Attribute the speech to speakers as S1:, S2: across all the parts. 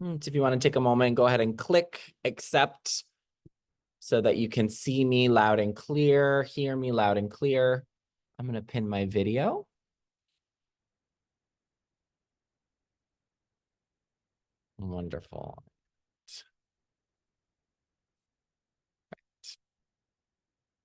S1: So if you want to take a moment, go ahead and click accept so that you can see me loud and clear, hear me loud and clear. I'm going to pin my video. Wonderful.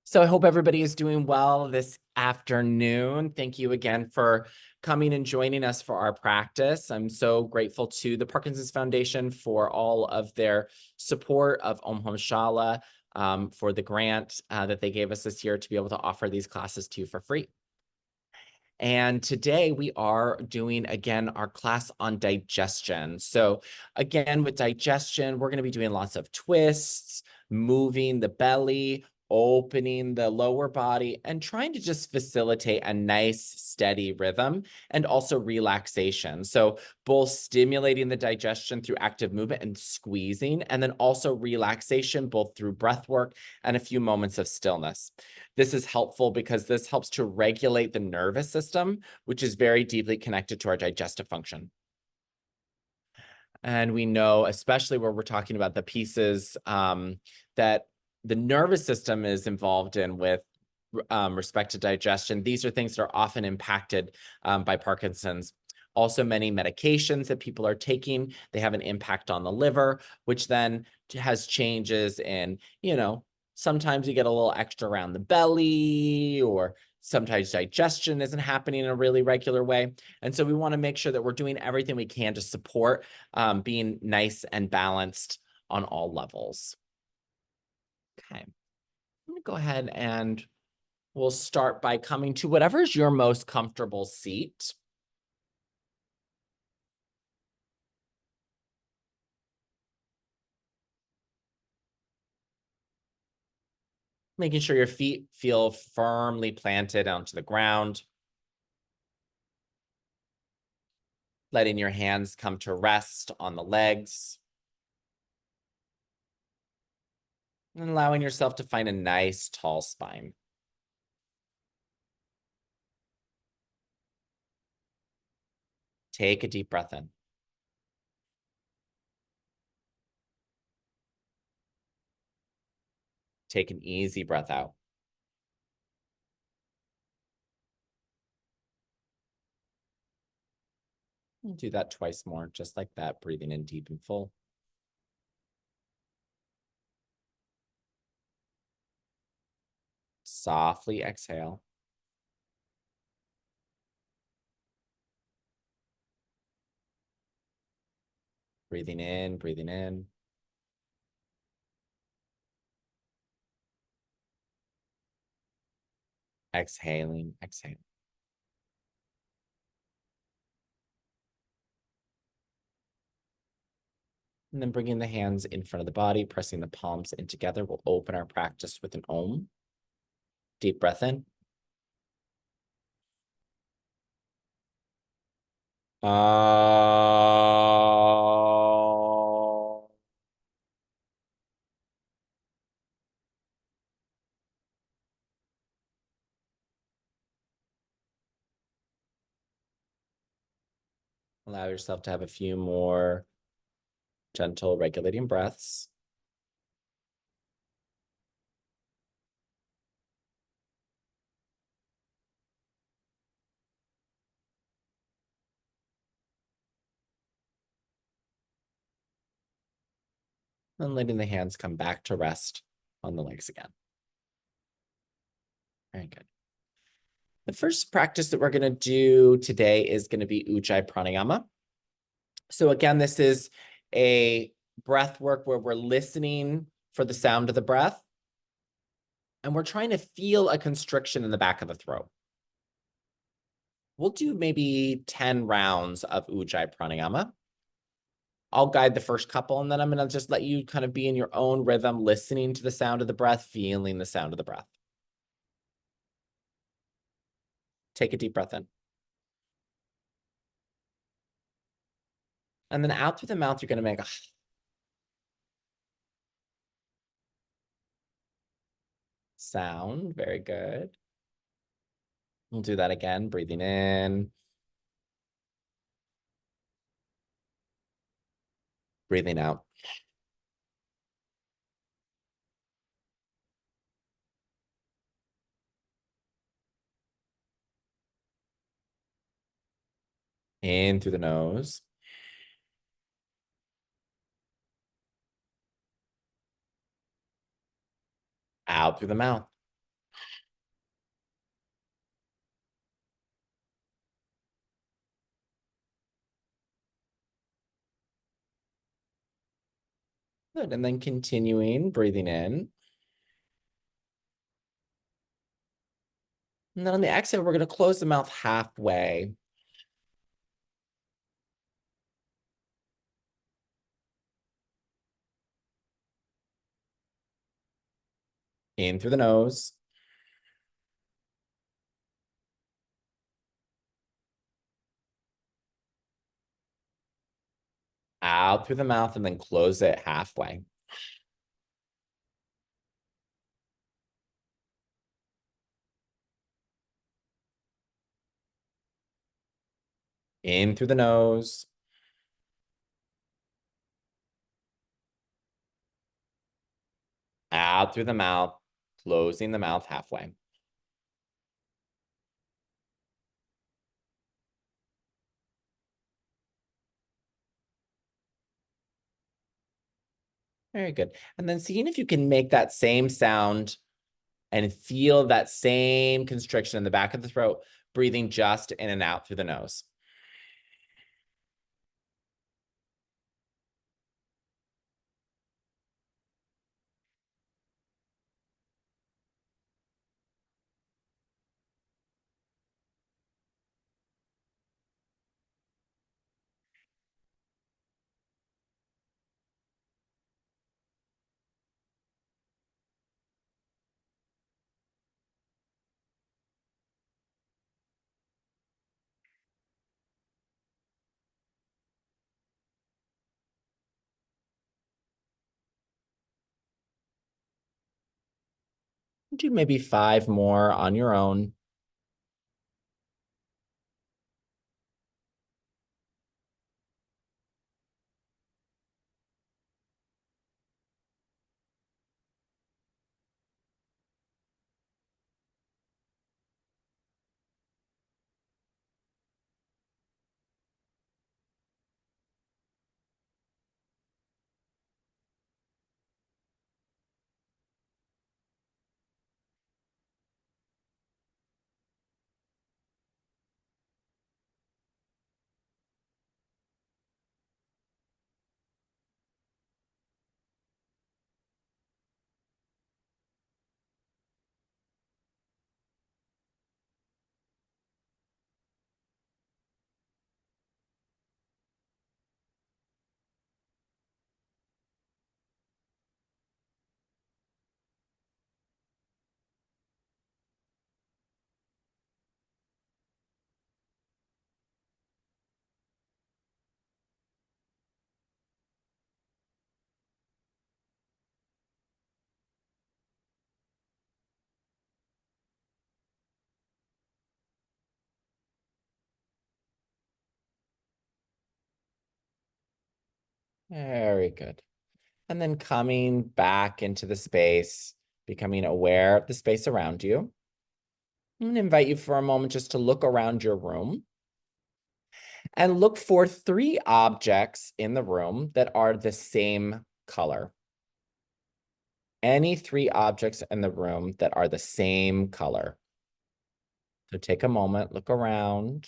S1: So I hope everybody is doing well this afternoon. Thank you again for coming and joining us for our practice. I'm so grateful to the Parkinson's Foundation for all of their support of Om Hum Shala, for the grant that they gave us this year to be able to offer these classes to you for free. And today we are doing, again, our class on digestion. So again, with digestion, we're going to be doing lots of twists, moving the belly, opening the lower body, and trying to just facilitate a nice, steady rhythm and also relaxation. So both stimulating the digestion through active movement and squeezing, and then also relaxation, both through breath work and a few moments of stillness. This is helpful because this helps to regulate the nervous system, which is very deeply connected to our digestive function. And we know, especially where we're talking about the pieces that the nervous system is involved in with respect to digestion, these are things that are often impacted by Parkinson's. Also, many medications that people are taking, they have an impact on the liver, which then has changes in, sometimes you get a little extra around the belly, or sometimes digestion isn't happening in a really regular way. And so we want to make sure that we're doing everything we can to support being nice and balanced on all levels. Okay, I'm going to go ahead and we'll start by coming to whatever is your most comfortable seat. Making sure your feet feel firmly planted onto the ground. Letting your hands come to rest on the legs. And allowing yourself to find a nice, tall spine. Take a deep breath in. Take an easy breath out. And do that twice more, just like that, breathing in deep and full. Softly exhale. Breathing in, breathing in. Exhaling, exhaling. And then bringing the hands in front of the body, pressing the palms in together. We'll open our practice with an Om. Deep breath in. Allow yourself to have a few more gentle regulating breaths. And letting the hands come back to rest on the legs again. Very good. The first practice that we're going to do today is going to be Ujjayi Pranayama. So again, this is a breath work where we're listening for the sound of the breath. And we're trying to feel a constriction in the back of the throat. We'll do maybe 10 rounds of Ujjayi Pranayama. I'll guide the first couple, and then I'm going to just let you kind of be in your own rhythm, listening to the sound of the breath, feeling the sound of the breath. Take a deep breath in. And then out through the mouth, you're going to make a sound. Very good. We'll do that again, breathing in. Breathing out. In through the nose. Out through the mouth. Good. And then continuing, breathing in. And then on the exhale, we're going to close the mouth halfway. In through the nose. Out through the mouth, and then close it halfway. In through the nose. Out through the mouth, closing the mouth halfway. Very good. And then seeing if you can make that same sound and feel that same constriction in the back of the throat, breathing just in and out through the nose. Do maybe 5 more on your own. Very good. And then coming back into the space, becoming aware of the space around you. I'm going to invite you for a moment just to look around your room and look for 3 objects in the room that are the same color. Any 3 objects in the room that are the same color. So take a moment, look around.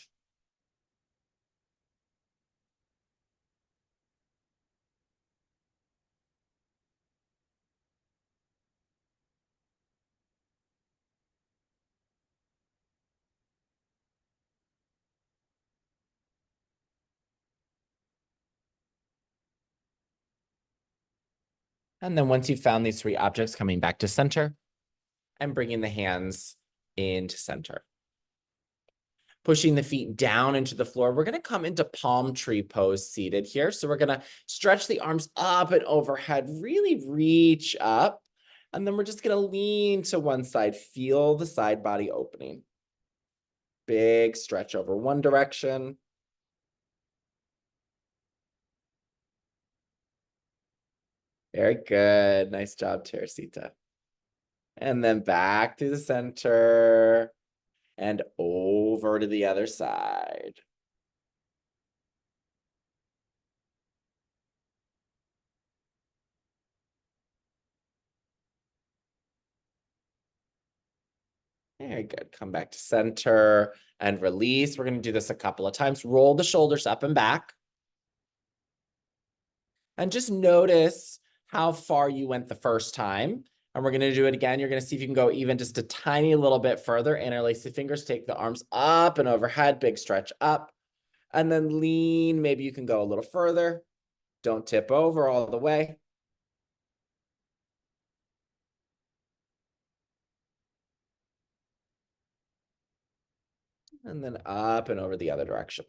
S1: And then once you've found these 3 objects, coming back to center and bringing the hands into center. Pushing the feet down into the floor. We're going to come into palm tree pose seated here. So we're going to stretch the arms up and overhead, really reach up. And then we're just going to lean to one side. Feel the side body opening. Big stretch over one direction. Very good. Nice job, Teresita. And then back to the center and over to the other side. Very good. Come back to center and release. We're going to do this a couple of times. Roll the shoulders up and back. And just notice how far you went the first time. And we're going to do it again. You're going to see if you can go even just a tiny little bit further. Interlace the fingers, take the arms up and overhead, big stretch up. And then lean. Maybe you can go a little further. Don't tip over all the way. And then up and over the other direction.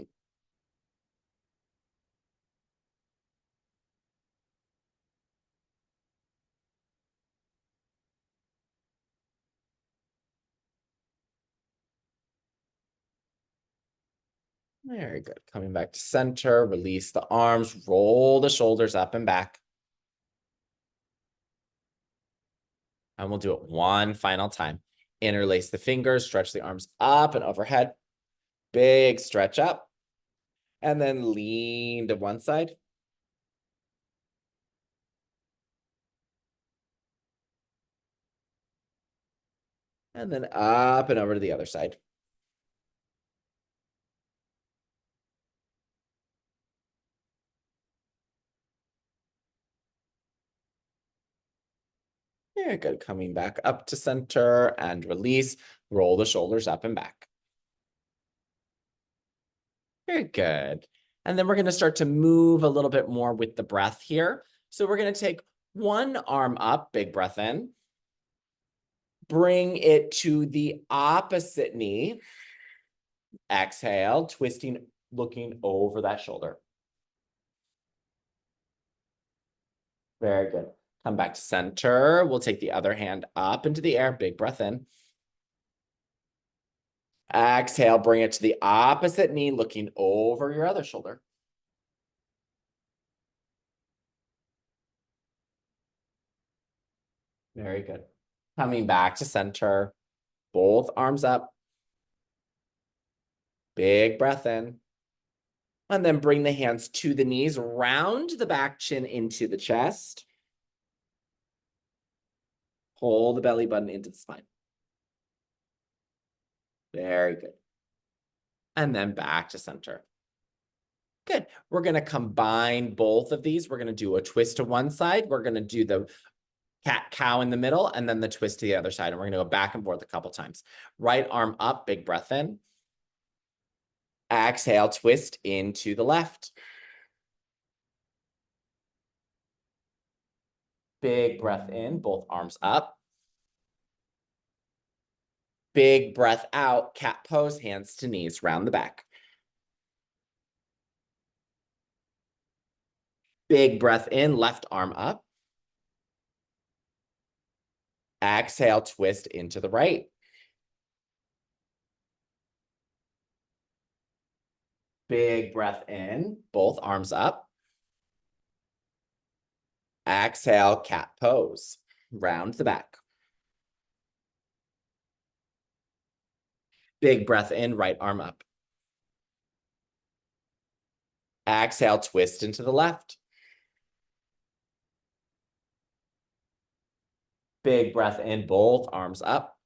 S1: Very good. Coming back to center, release the arms, roll the shoulders up and back. And we'll do it one final time. Interlace the fingers, stretch the arms up and overhead. Big stretch up. And then lean to one side. And then up and over to the other side. Very good. Coming back up to center and release. Roll the shoulders up and back. Very good. And then we're going to start to move a little bit more with the breath here. So we're going to take one arm up, big breath in. Bring it to the opposite knee. Exhale, twisting, looking over that shoulder. Very good. Come back to center. We'll take the other hand up into the air. Big breath in. Exhale, bring it to the opposite knee, looking over your other shoulder. Very good. Coming back to center. Both arms up. Big breath in. And then bring the hands to the knees, round the back, chin into the chest. Pull the belly button into the spine. Very good. And then back to center. Good. We're going to combine both of these. We're going to do a twist to one side. We're going to do the cat-cow in the middle, and then the twist to the other side. And we're going to go back and forth a couple times. Right arm up, big breath in. Exhale, twist into the left. Big breath in, both arms up. Big breath out, cat pose, hands to knees, round the back. Big breath in, left arm up. Exhale, twist into the right. Big breath in, both arms up. Exhale, cat pose, round the back. Big breath in, right arm up. Exhale, twist into the left. Big breath in, both arms up.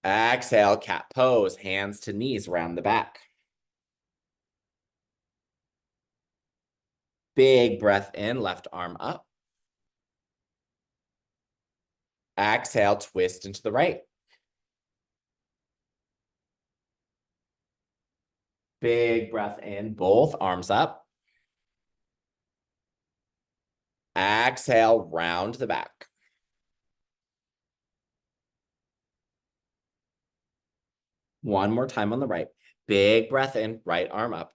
S1: Exhale, cat pose, hands to knees, round the back. Big breath in, left arm up. Exhale, twist into the right. Big breath in, both arms up. Exhale, round the back. One more time on the right. Big breath in, right arm up.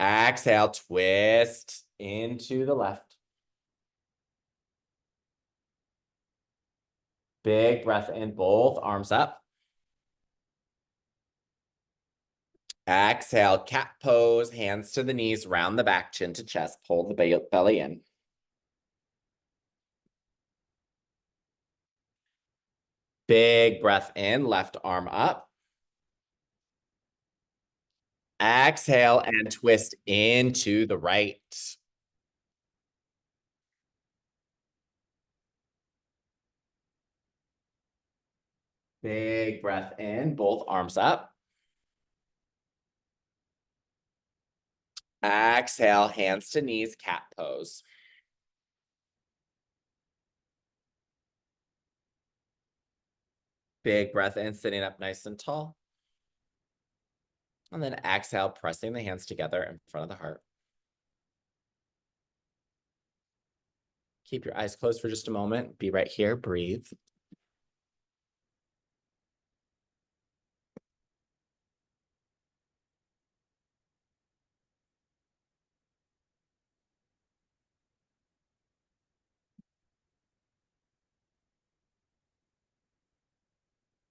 S1: Exhale, twist into the left. Big breath in, both arms up. Exhale, cat pose, hands to the knees, round the back, chin to chest, pull the belly in. Big breath in, left arm up. Exhale and twist into the right. Big breath in, both arms up. Exhale, hands to knees, cat pose. Big breath in, sitting up nice and tall. And then exhale, pressing the hands together in front of the heart. Keep your eyes closed for just a moment. Be right here, breathe.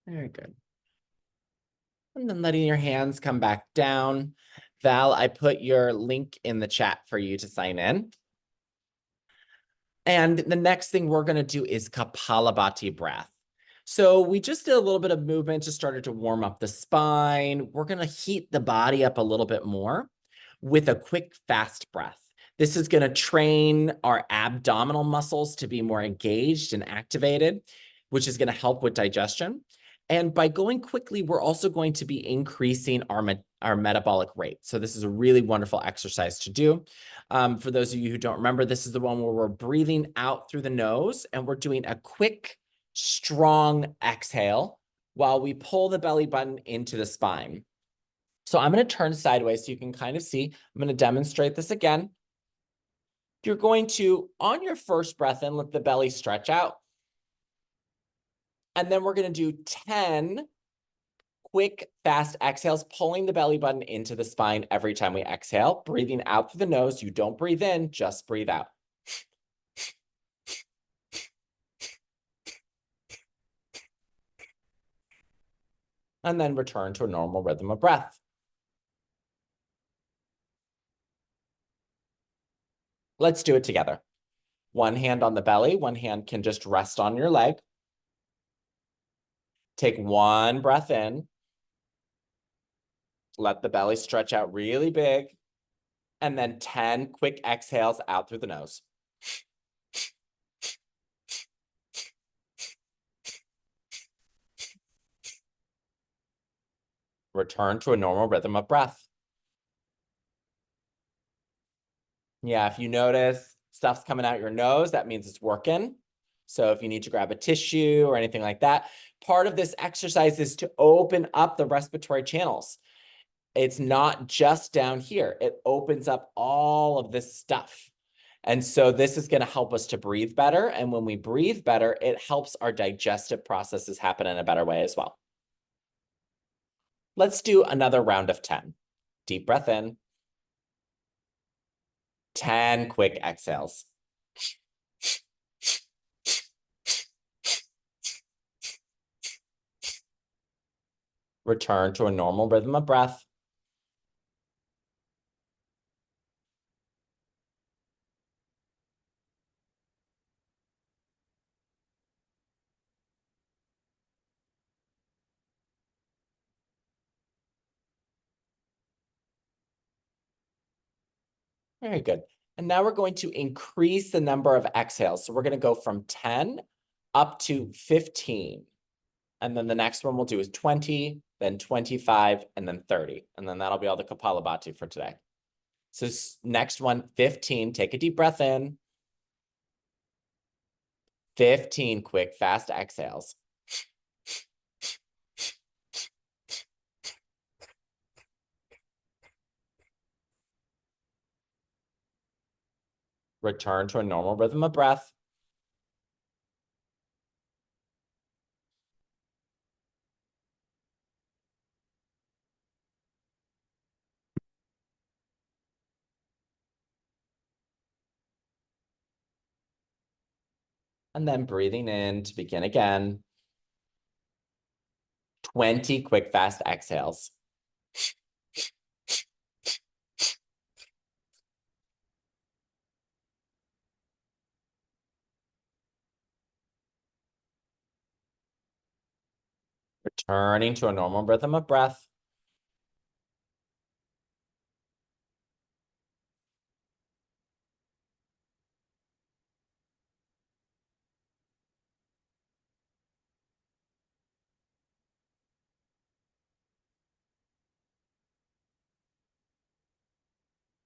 S1: Very good. And then letting your hands come back down. Val, I put your link in the chat for you to sign in. And the next thing we're going to do is Kapalabhati breath. So we just did a little bit of movement, just started to warm up the spine. We're going to heat the body up a little bit more with a quick, fast breath. This is going to train our abdominal muscles to be more engaged and activated, which is going to help with digestion. And by going quickly, we're also going to be increasing our metabolic rate. So this is a really wonderful exercise to do. For those of you who don't remember, this is the one where we're breathing out through the nose and we're doing a quick, strong exhale while we pull the belly button into the spine. So I'm going to turn sideways so you can kind of see. I'm going to demonstrate this again. You're going to, on your first breath in, let the belly stretch out. And then we're going to do 10 quick, fast exhales, pulling the belly button into the spine every time we exhale, breathing out through the nose. You don't breathe in, just breathe out. And then return to a normal rhythm of breath. Let's do it together. One hand on the belly, one hand can just rest on your leg. Take one breath in. Let the belly stretch out really big. And then 10 quick exhales out through the nose. Return to a normal rhythm of breath. Yeah, if you notice stuff's coming out your nose, that means it's working. So if you need to grab a tissue or anything like that, part of this exercise is to open up the respiratory channels. It's not just down here. It opens up all of this stuff. And so this is going to help us to breathe better. And when we breathe better, it helps our digestive processes happen in a better way as well. Let's do another round of 10. Deep breath in. 10 quick exhales. Return to a normal rhythm of breath. Very good. And now we're going to increase the number of exhales. So we're going to go from 10 up to 15. And then the next one we'll do is 20, then 25, and then 30. And then that'll be all the Kapalabhati for today. So next one, 15. Take a deep breath in. 15 quick, fast exhales. Return to a normal rhythm of breath. And then breathing in to begin again. 20 quick, fast exhales. Returning to a normal rhythm of breath.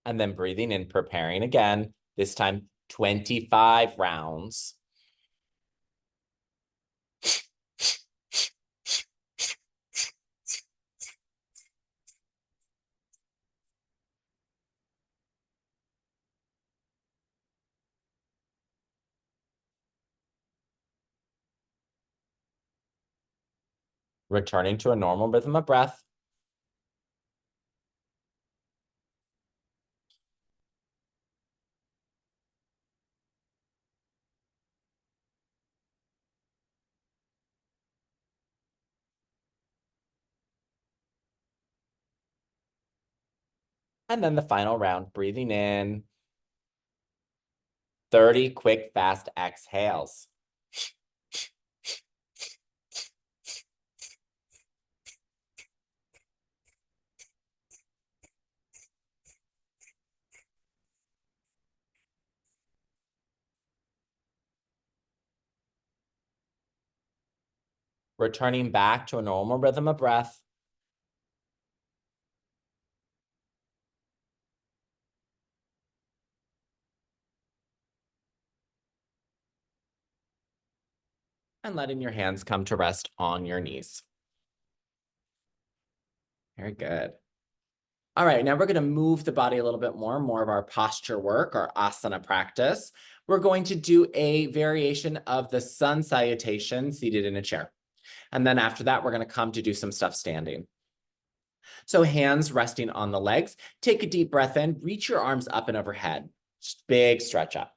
S1: And then breathing in, preparing again, this time 25 rounds. Returning to a normal rhythm of breath. And then the final round, breathing in 30 quick, fast exhales. Returning back to a normal rhythm of breath. And letting your hands come to rest on your knees. Very good. All right, now we're going to move the body a little bit more of our posture work, our asana practice. We're going to do a variation of the sun salutation seated in a chair. And then after that, we're going to come to do some stuff standing. So hands resting on the legs. Take a deep breath in, reach your arms up and overhead. Just big stretch up.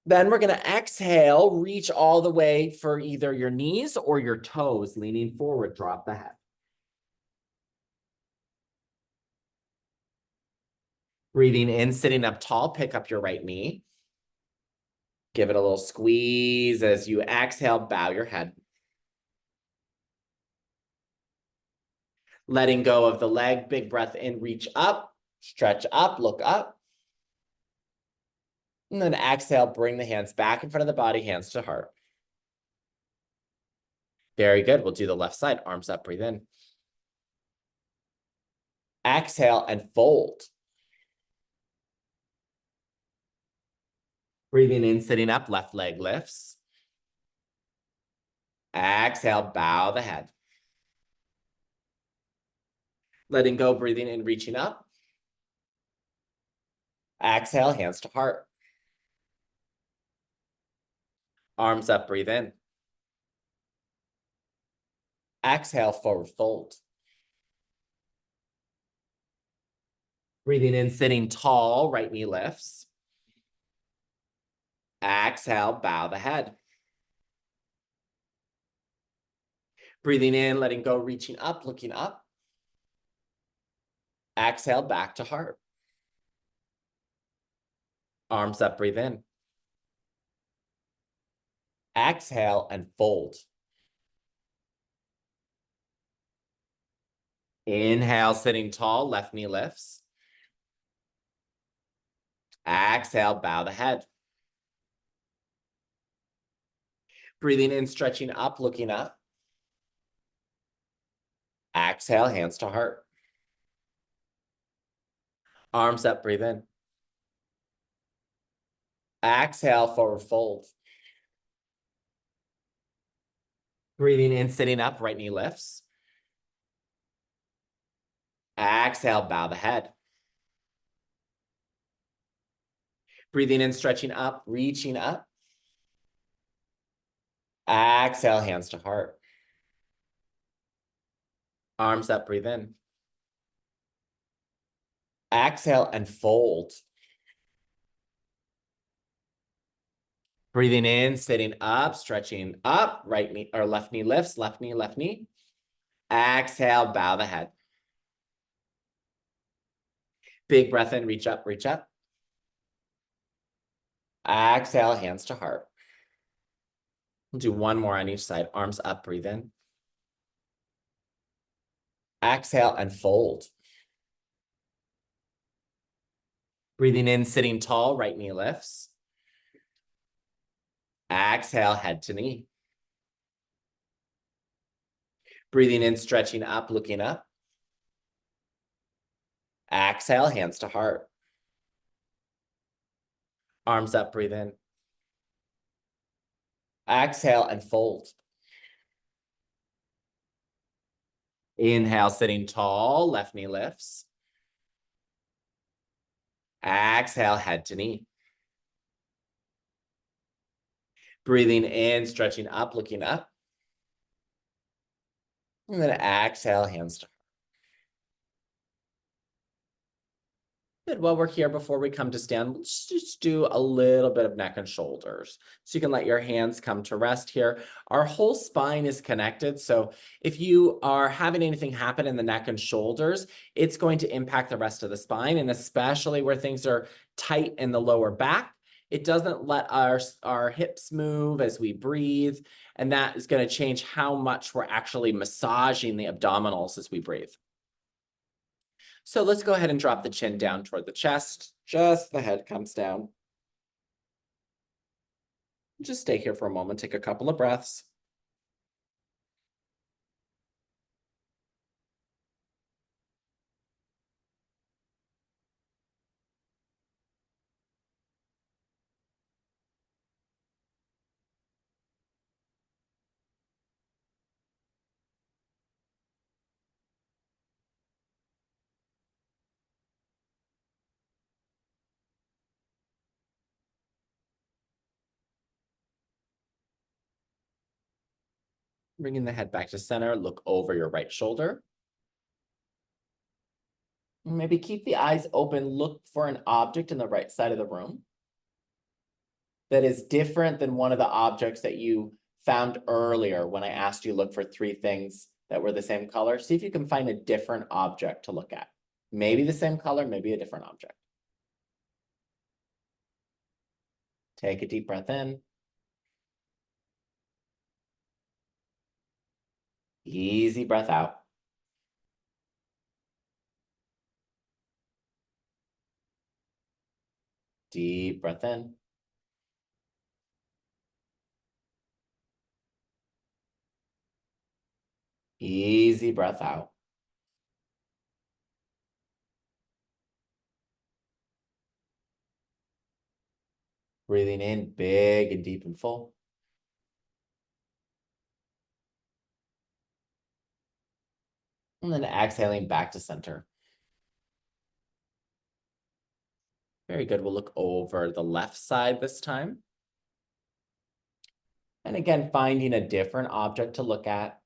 S1: Then we're going to exhale, reach all the way for either your knees or your toes, leaning forward, drop the head. Breathing in, sitting up tall, pick up your right knee. Give it a little squeeze as you exhale, bow your head. Letting go of the leg, big breath in, reach up, stretch up, look up. And then exhale, bring the hands back in front of the body, hands to heart. Very good. We'll do the left side, arms up, breathe in. Exhale and fold. Breathing in, sitting up, left leg lifts. Exhale, bow the head. Letting go, breathing in, reaching up. Exhale, hands to heart. Arms up, breathe in. Exhale, forward fold. Breathing in, sitting tall, right knee lifts. Exhale, bow the head. Breathing in, letting go, reaching up, looking up. Exhale, back to heart. Arms up, breathe in. Exhale and fold. Inhale, sitting tall, left knee lifts. Exhale, bow the head. Breathing in, stretching up, looking up. Exhale, hands to heart. Arms up, breathe in. Exhale, forward fold. Breathing in, sitting up, right knee lifts. Exhale, bow the head. Breathing in, stretching up, reaching up. Exhale, hands to heart. Arms up, breathe in. Exhale and fold. Breathing in, sitting up, stretching up, right knee or left knee lifts, left knee, left knee. Exhale, bow the head. Big breath in, reach up, reach up. Exhale, hands to heart. We'll do one more on each side. Arms up, breathe in. Exhale and fold. Breathing in, sitting tall, right knee lifts. Exhale, head to knee. Breathing in, stretching up, looking up. Exhale, hands to heart. Arms up, breathe in. Exhale and fold. Inhale, sitting tall, left knee lifts. Exhale, head to knee. Breathing in, stretching up, looking up. And then exhale, hands to heart. Good. While we're here, before we come to stand, let's just do a little bit of neck and shoulders. So you can let your hands come to rest here. Our whole spine is connected. So if you are having anything happen in the neck and shoulders, it's going to impact the rest of the spine, and especially where things are tight in the lower back. It doesn't let our hips move as we breathe, and that is going to change how much we're actually massaging the abdominals as we breathe. So let's go ahead and drop the chin down toward the chest. Just the head comes down. Just stay here for a moment. Take a couple of breaths. Bringing the head back to center. Look over your right shoulder. Maybe keep the eyes open. Look for an object in the right side of the room that is different than one of the objects that you found earlier when I asked you to look for 3 things that were the same color. See if you can find a different object to look at. Maybe the same color, maybe a different object. Take a deep breath in. Easy breath out. Deep breath in. Easy breath out. Breathing in big and deep and full. And then exhaling back to center. Very good. We'll look over the left side this time. And again, finding a different object to look at.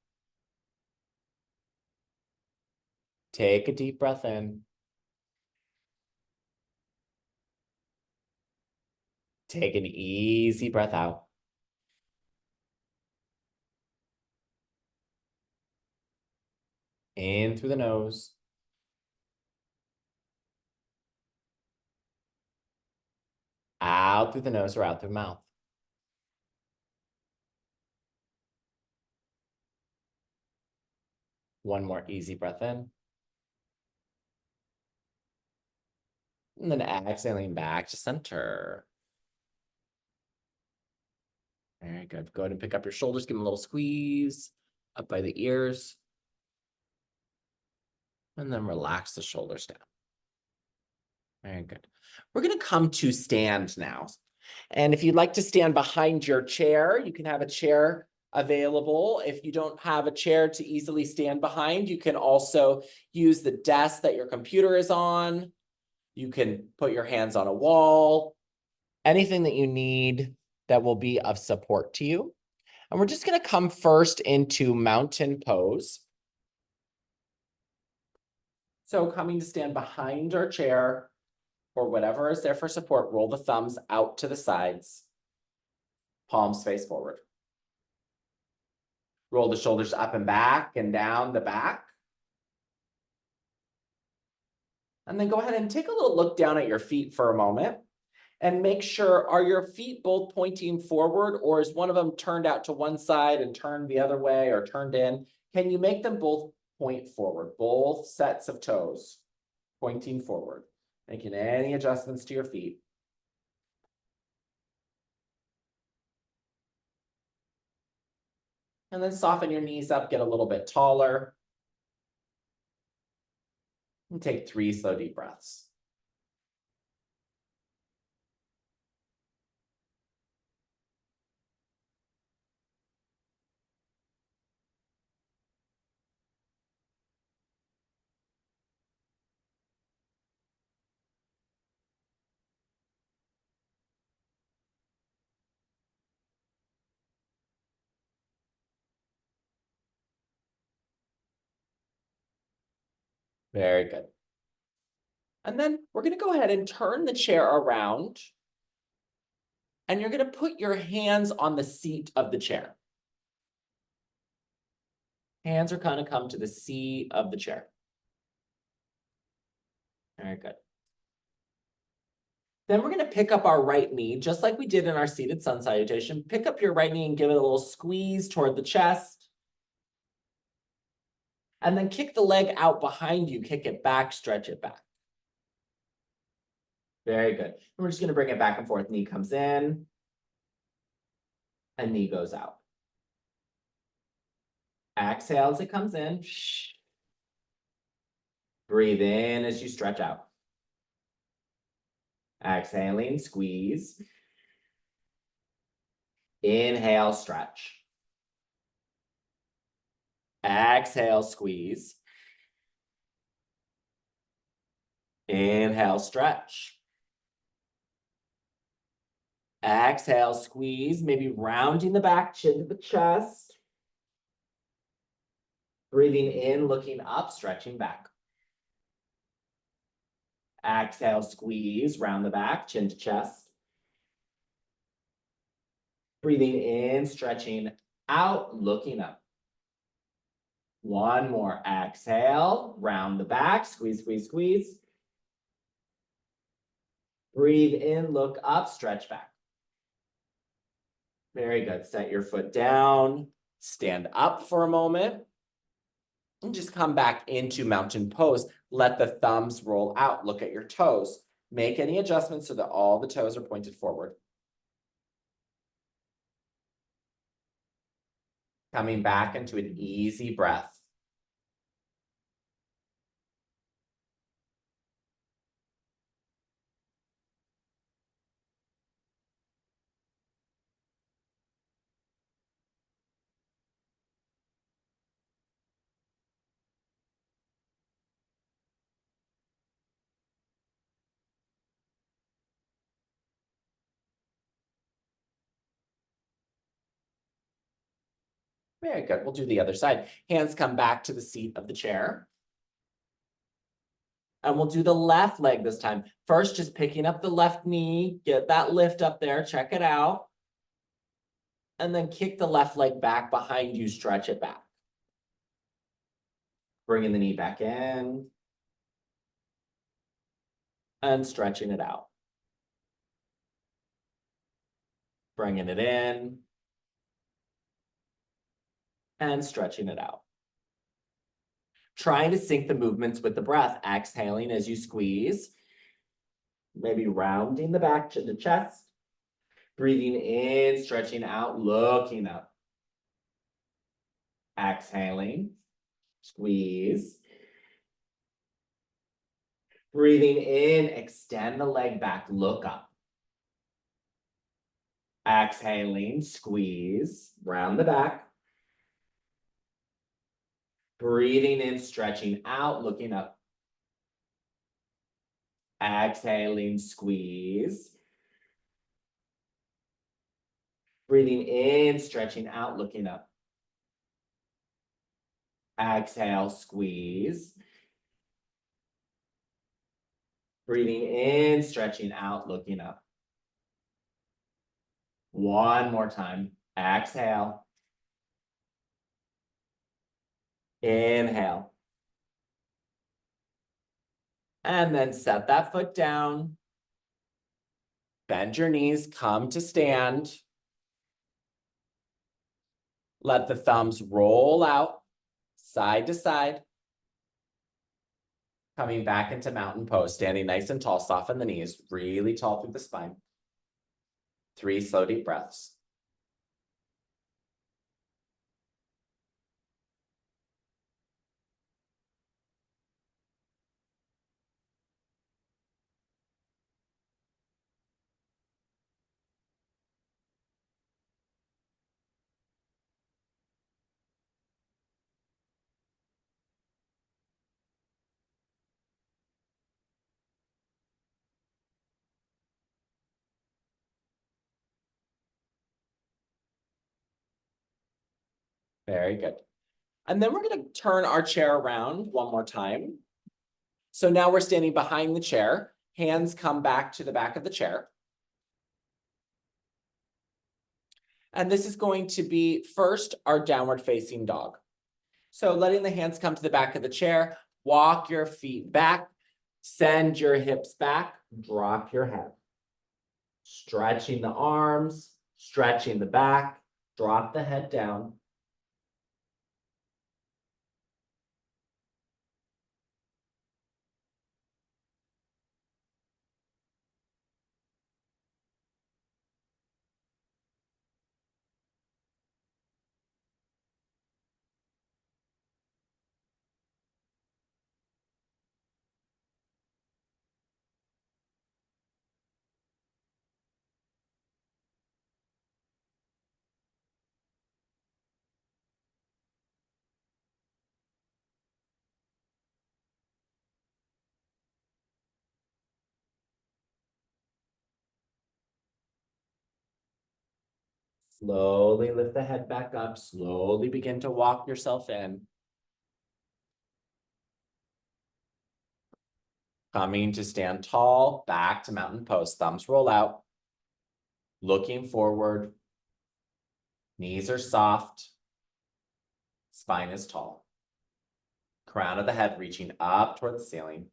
S1: Take a deep breath in. Take an easy breath out. In through the nose. Out through the nose or out through the mouth. One more easy breath in. And then exhaling back to center. Very good. Go ahead and pick up your shoulders. Give them a little squeeze up by the ears. And then relax the shoulders down. Very good. We're going to come to stand now. And if you'd like to stand behind your chair, you can have a chair available. If you don't have a chair to easily stand behind, you can also use the desk that your computer is on. You can put your hands on a wall, anything that you need that will be of support to you. And we're just going to come first into mountain pose. So coming to stand behind our chair or whatever is there for support, roll the thumbs out to the sides, palms face forward. Roll the shoulders up and back and down the back. And then go ahead and take a little look down at your feet for a moment. And make sure, are your feet both pointing forward, or is one of them turned out to one side and turned the other way or turned in? Can you make them both point forward? Both sets of toes pointing forward. Making any adjustments to your feet. And then soften your knees up, get a little bit taller. And take 3 slow deep breaths. Very good. And then we're going to go ahead and turn the chair around. And you're going to put your hands on the seat of the chair. Hands are going to come to the seat of the chair. Very good. Then we're going to pick up our right knee, just like we did in our seated sun salutation. Pick up your right knee and give it a little squeeze toward the chest. And then kick the leg out behind you. Kick it back, stretch it back. Very good. And we're just going to bring it back and forth. Knee comes in and knee goes out. Exhale as it comes in. Breathe in as you stretch out. Exhaling, squeeze. Inhale, stretch. Exhale, squeeze. Inhale, stretch. Exhale, squeeze, maybe rounding the back, chin to the chest. Breathing in, looking up, stretching back. Exhale, squeeze, round the back, chin to chest. Breathing in, stretching out, looking up. One more. Exhale, round the back, squeeze, squeeze, squeeze. Breathe in, look up, stretch back. Very good. Set your foot down, stand up for a moment, and just come back into mountain pose. Let the thumbs roll out. Look at your toes. Make any adjustments so that all the toes are pointed forward. Coming back into an easy breath. Very good. We'll do the other side. Hands come back to the seat of the chair. And we'll do the left leg this time. First, just picking up the left knee. Get that lift up there. Check it out. And then kick the left leg back behind you. Stretch it back. Bringing the knee back in. And stretching it out. Bringing it in. And stretching it out. Trying to sync the movements with the breath. Exhaling as you squeeze. Maybe rounding the back to the chest. Breathing in, stretching out, looking up. Exhaling. Squeeze. Breathing in, extend the leg back, look up. Exhaling, squeeze, round the back. Breathing in, stretching out, looking up. Exhaling, squeeze. Breathing in, stretching out, looking up. Exhale, squeeze. Breathing in, stretching out, looking up. One more time. Exhale. Inhale. And then set that foot down. Bend your knees, come to stand. Let the thumbs roll out, side to side. Coming back into mountain pose, standing nice and tall, soften the knees, really tall through the spine. 3 slow, deep breaths. Very good. And then we're going to turn our chair around one more time. So now we're standing behind the chair. Hands come back to the back of the chair. And this is going to be first our downward facing dog. So letting the hands come to the back of the chair, walk your feet back, send your hips back, drop your head. Stretching the arms, stretching the back, drop the head down. Slowly lift the head back up, slowly begin to walk yourself in. Coming to stand tall, back to mountain pose, thumbs roll out. Looking forward, knees are soft, spine is tall. Crown of the head reaching up toward the ceiling.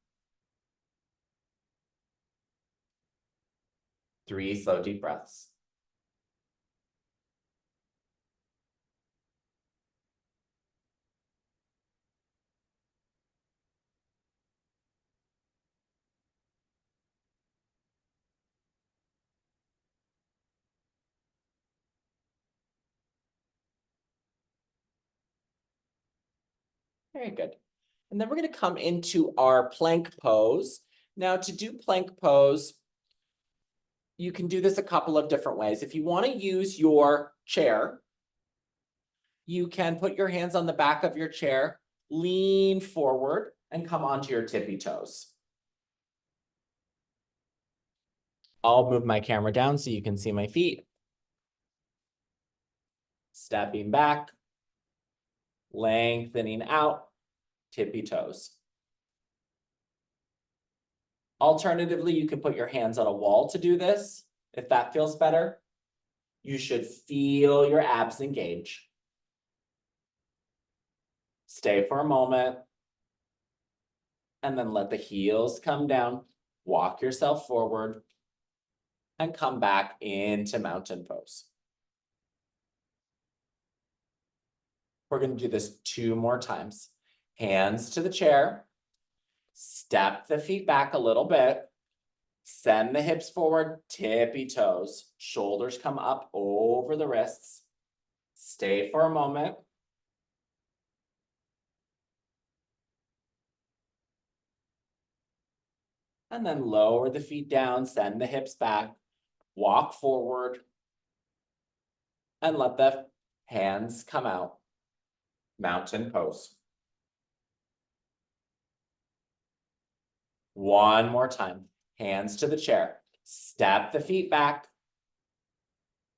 S1: 3 slow, deep breaths. Very good. And then we're going to come into our plank pose. Now, to do plank pose, you can do this a couple of different ways. If you want to use your chair, you can put your hands on the back of your chair, lean forward, and come onto your tippy toes. I'll move my camera down so you can see my feet. Stepping back, lengthening out, tippy toes. Alternatively, you can put your hands on a wall to do this, if that feels better. You should feel your abs engage. Stay for a moment, and then let the heels come down. Walk yourself forward, and come back into mountain pose. We're going to do this 2 more times. Hands to the chair. Step the feet back a little bit. Send the hips forward, tippy toes. Shoulders come up over the wrists. Stay for a moment. And then lower the feet down, send the hips back, walk forward, and let the hands come out. Mountain pose. One more time. Hands to the chair. Step the feet back.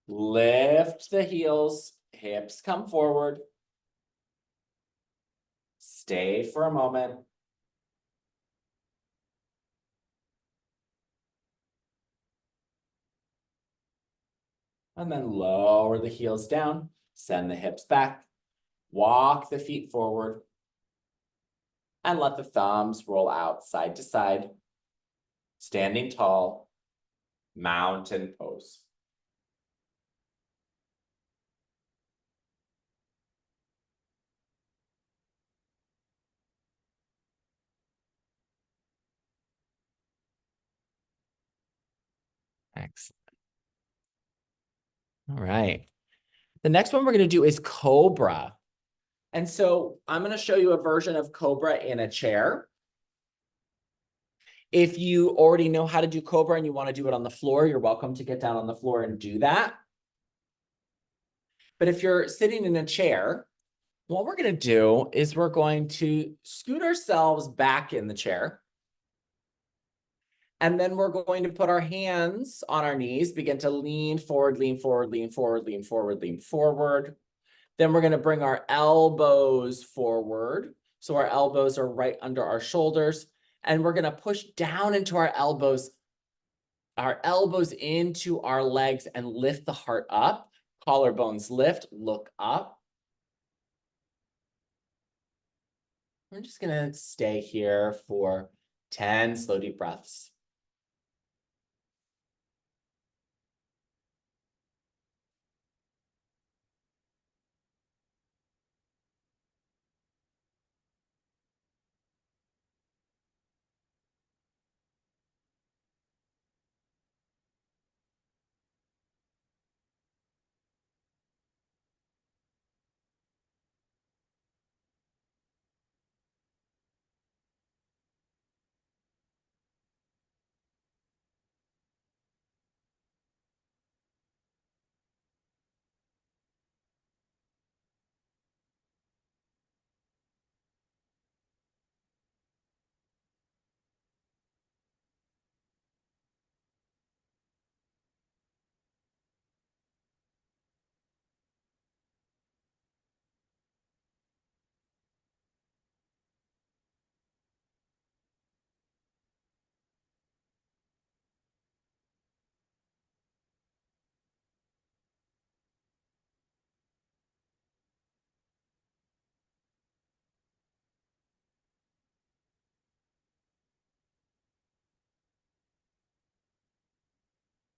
S1: Lift the heels. Hips come forward. Stay for a moment. And then lower the heels down. Send the hips back. Walk the feet forward. And let the thumbs roll out side to side. Standing tall. Mountain pose. Excellent. All right. The next one we're going to do is Cobra. And so I'm going to show you a version of Cobra in a chair. If you already know how to do Cobra and you want to do it on the floor, you're welcome to get down on the floor and do that. But if you're sitting in a chair, what we're going to do is we're going to scoot ourselves back in the chair. And then we're going to put our hands on our knees, begin to lean forward, lean forward, lean forward, lean forward, lean forward. Then we're going to bring our elbows forward. So our elbows are right under our shoulders. And we're going to push down into our elbows into our legs and lift the heart up. Collarbones lift, look up. We're just going to stay here for 10 slow, deep breaths.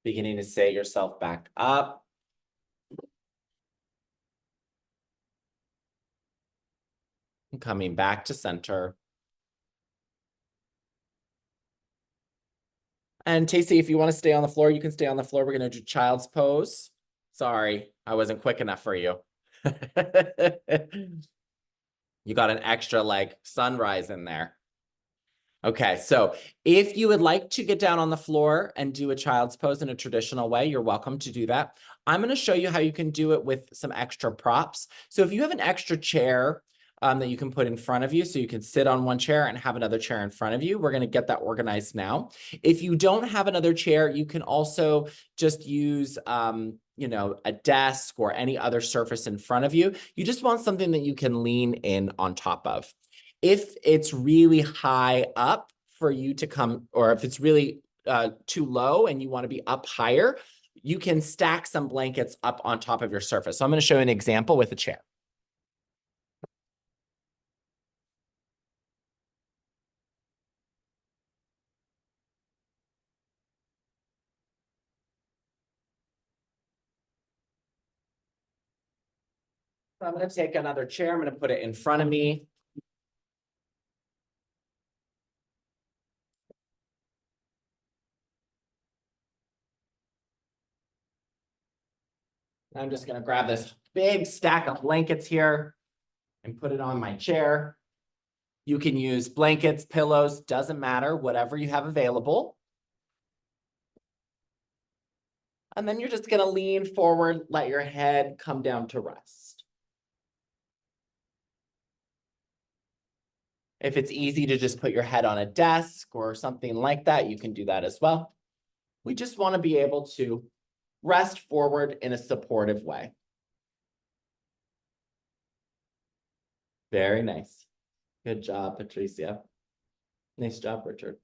S1: Beginning to say yourself back up. And coming back to center. And Tacey, if you want to stay on the floor, you can stay on the floor. We're going to do child's pose. Sorry, I wasn't quick enough for you. You got an extra like sunrise in there. Okay, so if you would like to get down on the floor and do a child's pose in a traditional way, you're welcome to do that. I'm going to show you how you can do it with some extra props. So if you have an extra chair that you can put in front of you, so you can sit on one chair and have another chair in front of you, we're going to get that organized now. If you don't have another chair, you can also just use a desk or any other surface in front of you. You just want something that you can lean in on top of. If it's really high up for you to come, or if it's really too low and you want to be up higher, you can stack some blankets up on top of your surface. So I'm going to show you an example with a chair. So I'm going to take another chair. I'm going to put it in front of me. I'm just going to grab this big stack of blankets here and put it on my chair. You can use blankets, pillows, doesn't matter, whatever you have available. And then you're just going to lean forward, let your head come down to rest. If it's easy to just put your head on a desk or something like that, you can do that as well. We just want to be able to rest forward in a supportive way. Very nice. Good job, Patricia. Nice job, Richard.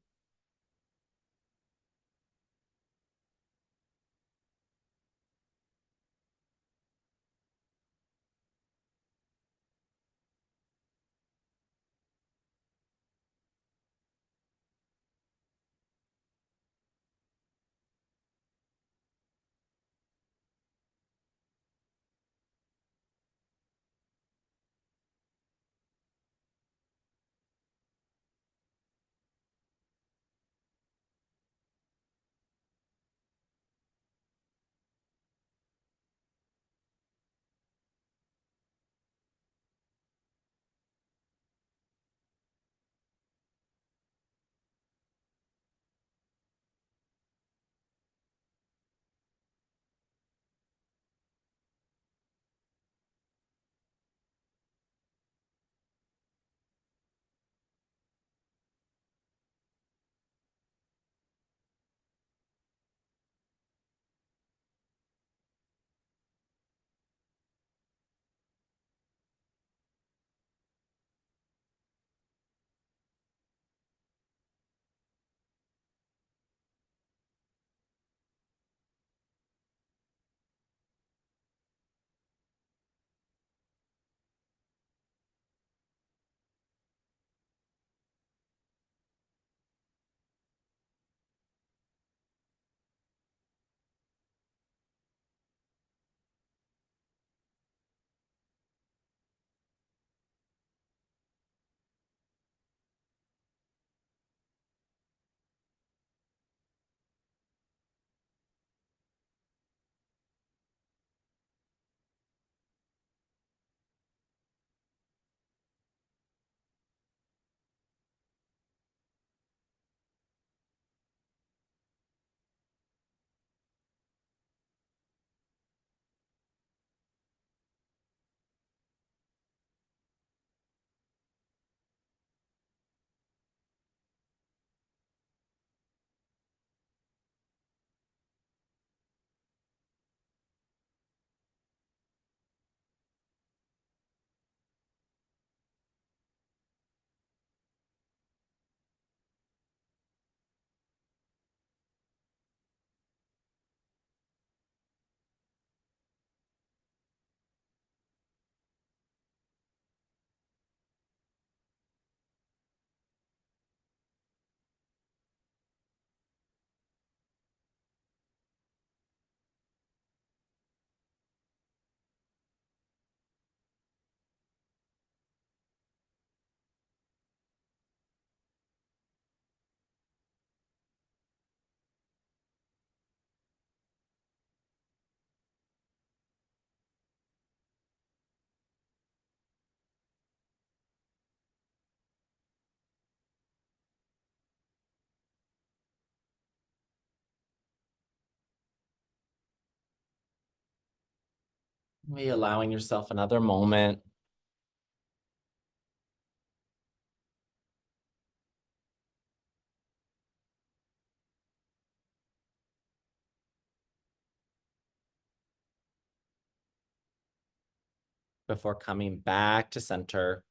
S1: Maybe allowing yourself another moment. Before coming back to center.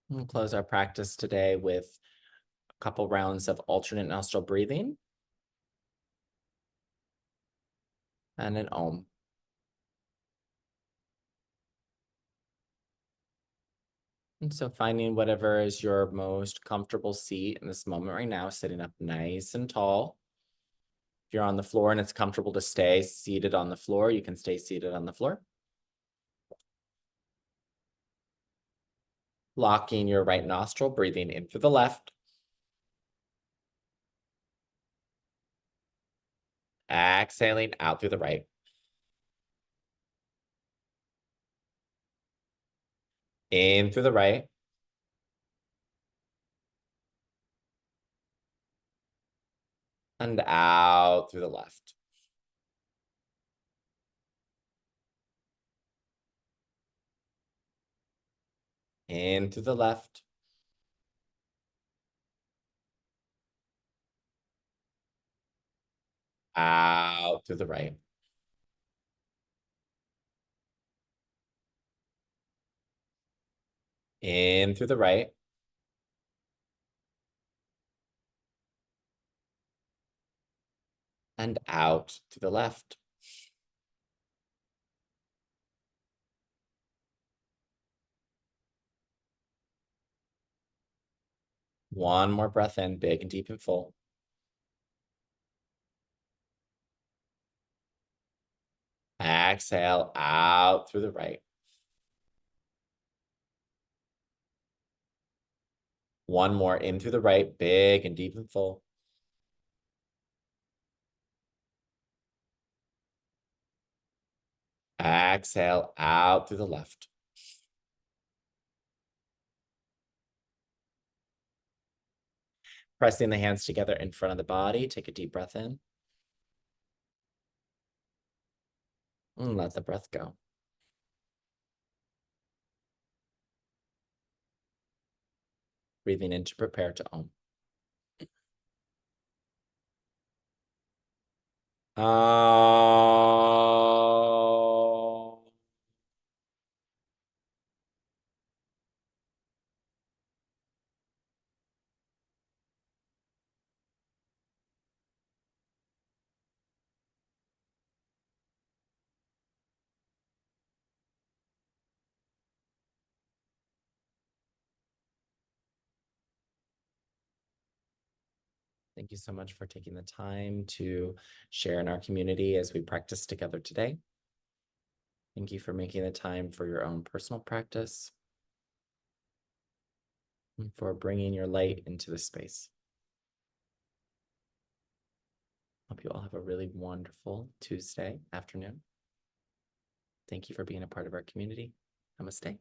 S1: We'll close our practice today with a couple rounds of alternate nostril breathing and an Om. And so finding whatever is your most comfortable seat in this moment right now, sitting up nice and tall. If you're on the floor and it's comfortable to stay seated on the floor, you can stay seated on the floor. Locking your right nostril, breathing in through the left. Exhaling out through the right. In through the right. And out through the left. In through the left. Out through the right. In through the right. And out to the left. One more breath in, big and deep and full. Exhale out through the right. One more in through the right, big and deep and full. Exhale out through the left. Pressing the hands together in front of the body. Take a deep breath in. And let the breath go. Breathing in to prepare to Om. Om. Thank you so much for taking the time to share in our community as we practice together today. Thank you for making the time for your own personal practice and for bringing your light into the space. Hope you all have a really wonderful Tuesday afternoon. Thank you for being a part of our community. Namaste.